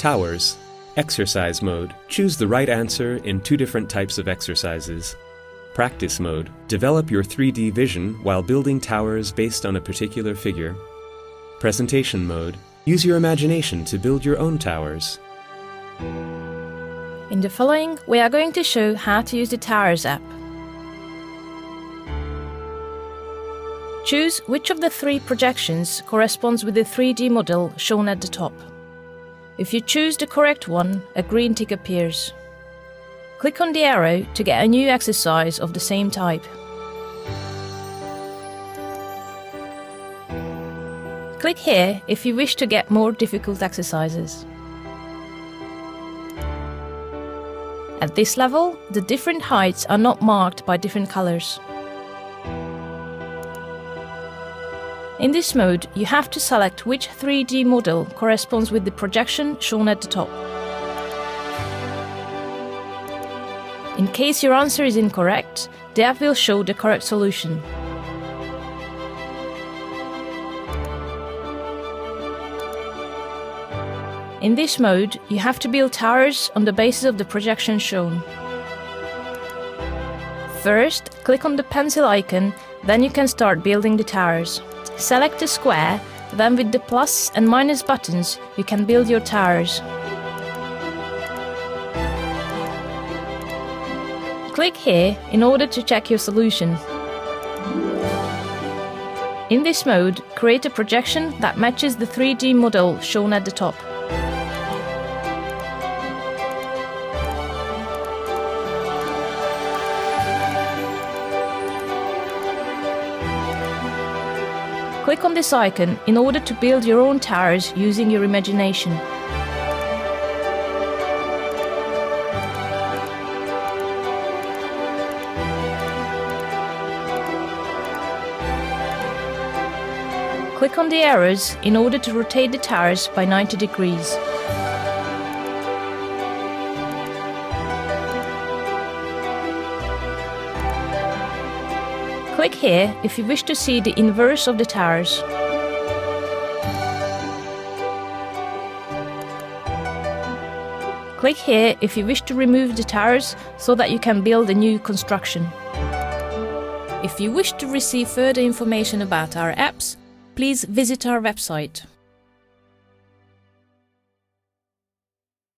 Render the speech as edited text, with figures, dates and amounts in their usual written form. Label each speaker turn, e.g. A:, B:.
A: Towers. Exercise mode. Choose the right answer in 2 different types of exercises. Practice mode. Develop your 3D vision while building towers based on a particular figure. Presentation mode. Use your imagination to build your own towers.
B: In the following, we are going to show how to use the Towers app. Choose which of the 3 projections corresponds with the 3D model shown at the top. If you choose the correct one, a green tick appears. Click on the arrow to get a new exercise of the same type. Click here if you wish to get more difficult exercises. At this level, the different heights are not marked by different colors. In this mode, you have to select which 3D model corresponds with the projection shown at the top. In case your answer is incorrect, the app will show the correct solution. In this mode, you have to build towers on the basis of the projection shown. First, click on the pencil icon, then you can start building the towers. Select a square, then with the plus and minus buttons, you can build your towers. Click here in order to check your solution. In this mode, create a projection that matches the 3D model shown at the top. Click on this icon in order to build your own towers using your imagination. Click on the arrows in order to rotate the towers by 90 degrees. Click here if you wish to see the inverse of the towers. Click here if you wish to remove the towers so that you can build a new construction. If you wish to receive further information about our apps, please visit our website.